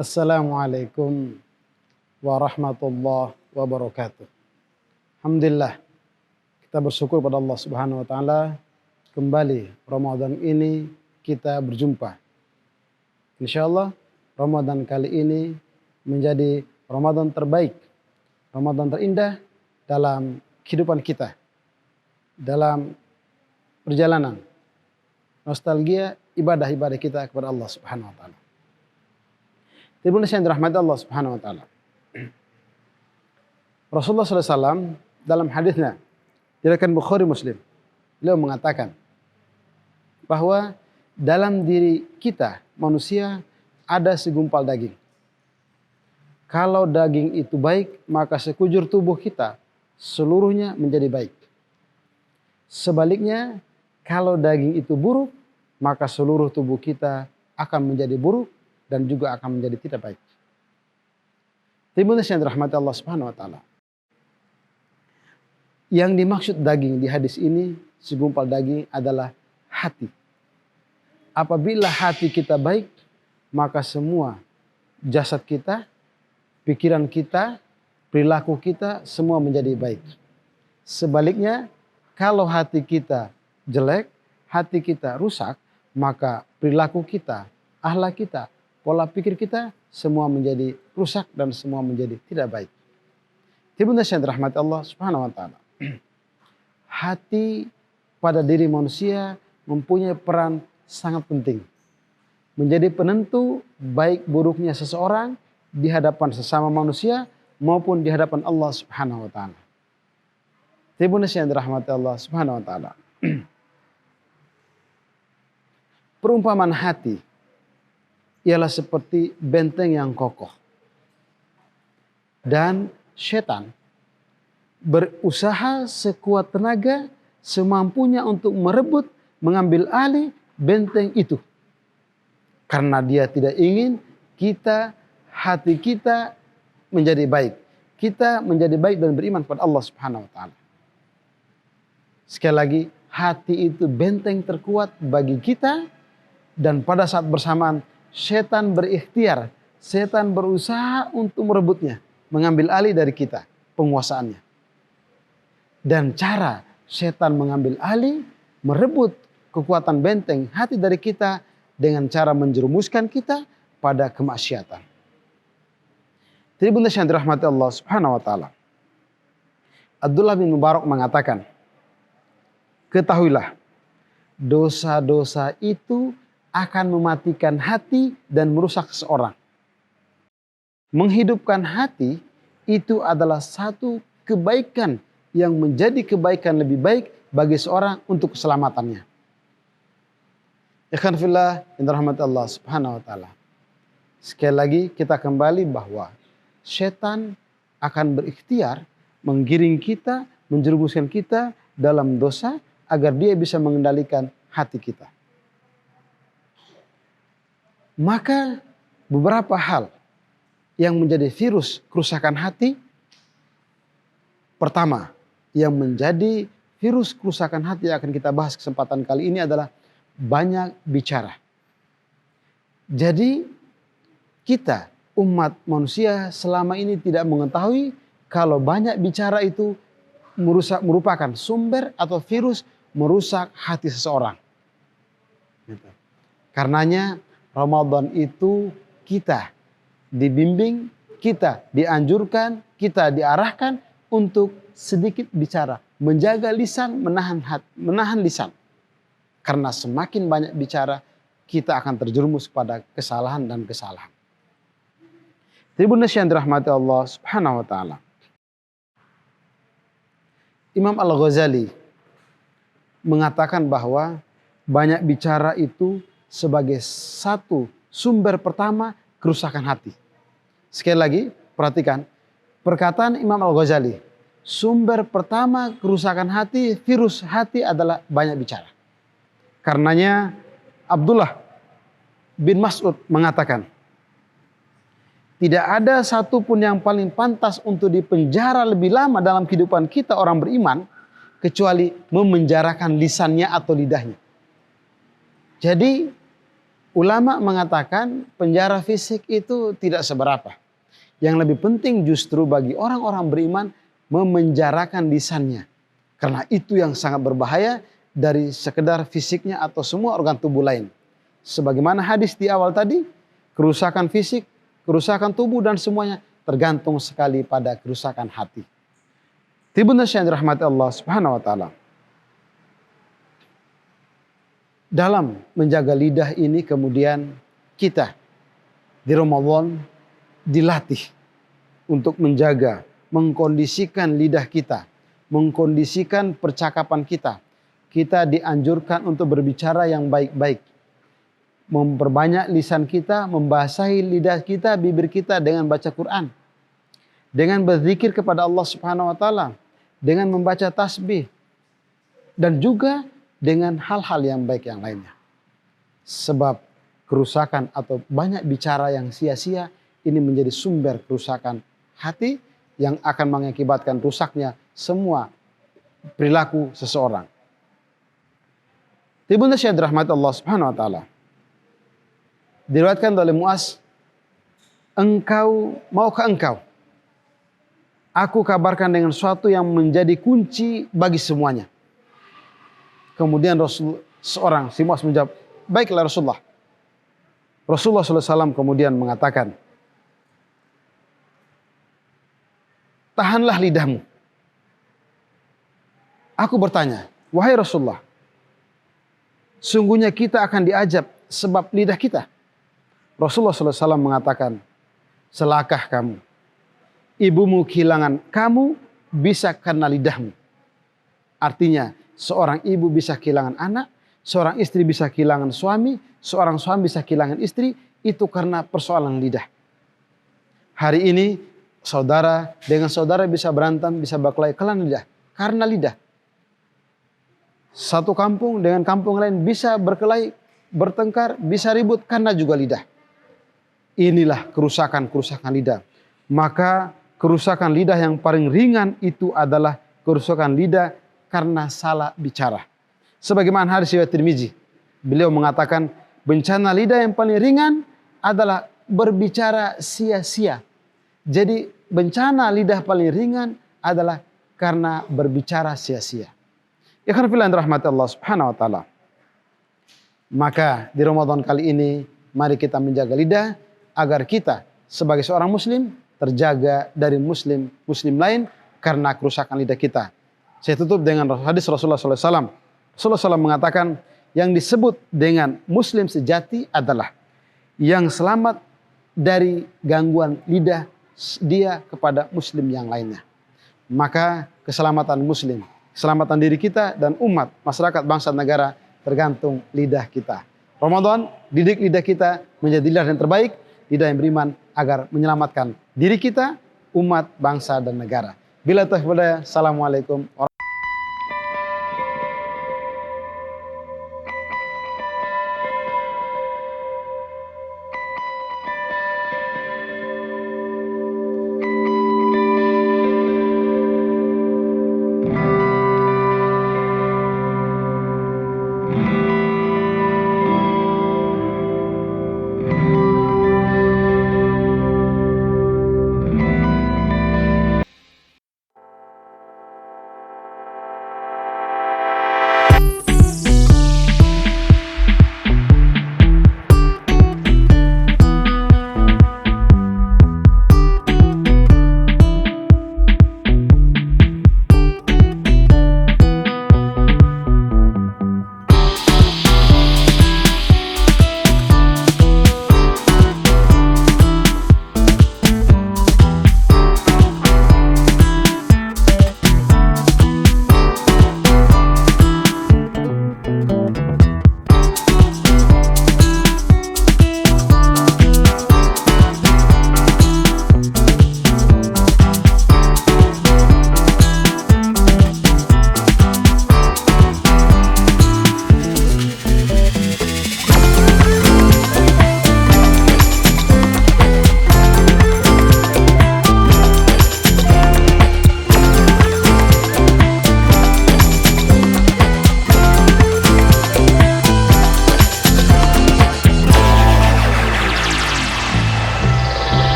Assalamualaikum warahmatullahi wabarakatuh. Alhamdulillah, kita bersyukur pada Allah Subhanahu wa taala, kembali Ramadan ini kita berjumpa. Insyaallah Ramadan kali ini menjadi Ramadan terbaik, Ramadan terindah dalam kehidupan kita, dalam perjalanan nostalgia ibadah-ibadah kita kepada Allah Subhanahu wa taala. Ibnu yang dirahmati Allah Subhanahu wa taala. Rasulullah SAW dalam hadisnya diriwayatkan Bukhari Muslim, beliau mengatakan bahwa dalam diri kita manusia ada segumpal daging. Kalau daging itu baik, maka sekujur tubuh kita seluruhnya menjadi baik. Sebaliknya, kalau daging itu buruk, maka seluruh tubuh kita akan menjadi buruk dan juga akan menjadi tidak baik. Timbulnya yang dirahmati Allah Subhanahu wa taala. Yang dimaksud daging di hadis ini, segumpal daging adalah hati. Apabila hati kita baik, maka semua jasad kita, pikiran kita, perilaku kita semua menjadi baik. Sebaliknya, kalau hati kita jelek, hati kita rusak, maka perilaku kita, akhlak kita, pola pikir kita semua menjadi rusak dan semua menjadi tidak baik. Ibnu yang dirahmati Allah Subhanahu wa taala. Hati pada diri manusia mempunyai peran sangat penting. Menjadi penentu baik buruknya seseorang di hadapan sesama manusia maupun di hadapan Allah Subhanahu wa taala. Ibnu yang dirahmati Allah Subhanahu wa taala. Perumpamaan hati ialah seperti benteng yang kokoh. Dan setan berusaha sekuat tenaga semampunya untuk merebut, mengambil alih benteng itu. Karena dia tidak ingin hati kita menjadi baik. Kita menjadi baik dan beriman kepada Allah Subhanahu wa taala. Sekali lagi, hati itu benteng terkuat bagi kita, dan pada saat bersamaan setan berikhtiar, setan berusaha untuk merebutnya, mengambil alih dari kita penguasaannya. Dan cara setan mengambil alih, merebut kekuatan benteng hati dari kita dengan cara menjerumuskan kita pada kemaksiatan. Ibnu yang dirahmati Allah Subhanahu wa taala. Abdullah bin Mubarak mengatakan, ketahuilah, dosa-dosa itu akan mematikan hati dan merusak seseorang. Menghidupkan hati itu adalah satu kebaikan yang menjadi kebaikan lebih baik bagi seorang untuk keselamatannya. Ikhwan fillah yang dirahmati Allah Subhanahu wa taala. Sekali lagi kita kembali bahwa setan akan berikhtiar menggiring kita, menjerumuskan kita dalam dosa agar dia bisa mengendalikan hati kita. Maka beberapa hal yang menjadi virus kerusakan hati. Pertama, yang menjadi virus kerusakan hati yang akan kita bahas kesempatan kali ini adalah banyak bicara. Jadi kita umat manusia selama ini tidak mengetahui kalau banyak bicara itu merupakan sumber atau virus merusak hati seseorang. Karenanya Ramadan itu kita dibimbing, kita dianjurkan, kita diarahkan untuk sedikit bicara, menjaga lisan, menahan lisan. Karena semakin banyak bicara, kita akan terjerumus pada kesalahan dan kesalahan. Ibnu yang dirahmati Allah Subhanahu wa taala. Imam Al-Ghazali mengatakan bahwa banyak bicara itu sebagai satu sumber pertama kerusakan hati. Sekali lagi, perhatikan perkataan Imam Al-Ghazali. Sumber pertama kerusakan hati, virus hati adalah banyak bicara. Karenanya Abdullah bin Mas'ud mengatakan, tidak ada satupun yang paling pantas untuk dipenjara lebih lama dalam kehidupan kita orang beriman kecuali memenjarakan lisannya atau lidahnya. Jadi Ulama mengatakan penjara fisik itu tidak seberapa. Yang lebih penting justru bagi orang-orang beriman memenjarakan lisannya. Karena itu yang sangat berbahaya dari sekedar fisiknya atau semua organ tubuh lain. Sebagaimana hadis di awal tadi, kerusakan fisik, kerusakan tubuh dan semuanya tergantung sekali pada kerusakan hati. Tibun yang dirahmati Allah Subhanahu wa taala. Dalam menjaga lidah ini kemudian kita di Ramadan dilatih untuk menjaga, mengkondisikan lidah kita, mengkondisikan percakapan kita. Kita dianjurkan untuk berbicara yang baik-baik. Memperbanyak lisan kita, membasahi lidah kita, bibir kita dengan baca Quran. Dengan berzikir kepada Allah Subhanahu wa taala, dengan membaca tasbih dan juga dengan hal-hal yang baik yang lainnya. Sebab kerusakan atau banyak bicara yang sia-sia ini menjadi sumber kerusakan hati yang akan mengakibatkan rusaknya semua perilaku seseorang. Ibunda Syekh dirahmati Allah Subhanahu wa taala. Diriwayatkan oleh Muaz, maukah engkau aku kabarkan dengan sesuatu yang menjadi kunci bagi semuanya. Kemudian si Muaz menjawab, baiklah Rasulullah. Rasulullah SAW kemudian mengatakan, tahanlah lidahmu. Aku bertanya, wahai Rasulullah, sungguhnya kita akan diajab sebab lidah kita. Rasulullah SAW mengatakan, celakah kamu. Ibumu kehilangan kamu bisa karena lidahmu. Artinya, seorang ibu bisa kehilangan anak, seorang istri bisa kehilangan suami, seorang suami bisa kehilangan istri, itu karena persoalan lidah. Hari ini, saudara dengan saudara bisa berantem, bisa berkelahi karena lidah. Satu kampung dengan kampung lain bisa berkelahi, bertengkar, bisa ribut karena juga lidah. Inilah kerusakan lidah. Maka kerusakan lidah yang paling ringan itu adalah kerusakan lidah karena salah bicara. Sebagaimana hadis riwayat Tirmizi, beliau mengatakan bencana lidah yang paling ringan adalah berbicara sia-sia. Jadi bencana lidah paling ringan adalah karena berbicara sia-sia. Ikhwan fillah rahmat Allah Subhanahu wa taala. Maka di Ramadan kali ini mari kita menjaga lidah agar kita sebagai seorang muslim terjaga dari muslim lain karena kerusakan lidah kita. Saya tutup dengan hadis Rasulullah SAW. Rasulullah SAW mengatakan yang disebut dengan muslim sejati adalah yang selamat dari gangguan lidah dia kepada muslim yang lainnya. Maka keselamatan muslim, keselamatan diri kita dan umat, masyarakat, bangsa, negara tergantung lidah kita. Ramadan, didik lidah kita menjadi lidah yang terbaik, lidah yang beriman agar menyelamatkan diri kita, umat, bangsa, dan negara. Bila taufiq wal hidayah, assalamualaikum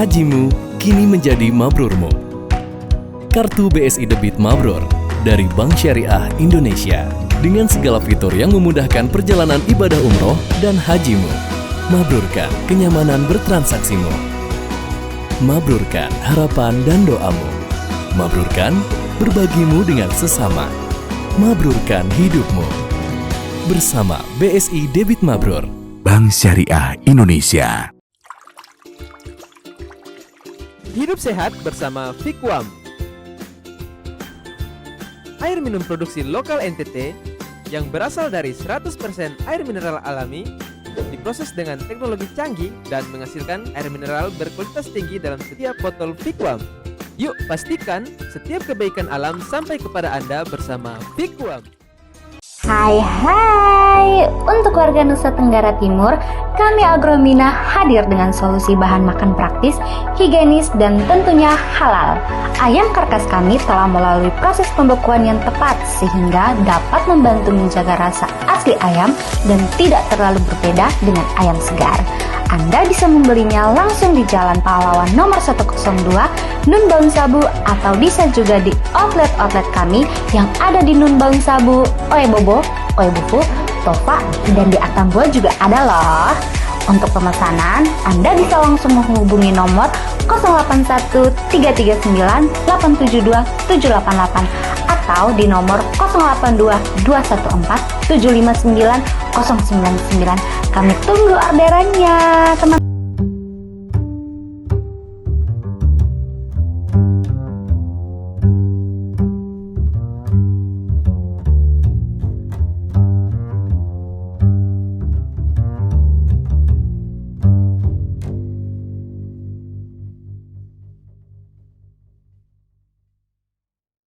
hajimu kini menjadi mabrurmu. Kartu BSI Debit Mabrur dari Bank Syariah Indonesia dengan segala fitur yang memudahkan perjalanan ibadah umroh dan hajimu. Mabrurkan kenyamanan bertransaksimu. Mabrurkan harapan dan doamu. Mabrurkan berbagimu dengan sesama. Mabrurkan hidupmu. Bersama BSI Debit Mabrur. Bank Syariah Indonesia. Hidup sehat bersama Fikwam. Air minum produksi lokal NTT yang berasal dari 100% air mineral alami, diproses dengan teknologi canggih dan menghasilkan air mineral berkualitas tinggi dalam setiap botol Fikwam. Yuk pastikan setiap kebaikan alam sampai kepada Anda bersama Fikwam. Hai, untuk warga Nusa Tenggara Timur, kami Agromina hadir dengan solusi bahan makan praktis, higienis, dan tentunya halal. Ayam karkas kami telah melalui proses pembekuan yang tepat sehingga dapat membantu menjaga rasa asli ayam dan tidak terlalu berbeda dengan ayam segar. Anda bisa membelinya langsung di Jalan Pahlawan nomor 102, Nun Baun Sabu, atau bisa juga di outlet-outlet kami yang ada di Nun Baun Sabu, Oebobo, Oebufu, Tofa, dan di Atambua juga ada loh. Untuk pemesanan, Anda bisa langsung menghubungi nomor 081 339 872 788 atau di nomor 082 214 759 099. Kami tunggu orderannya, teman.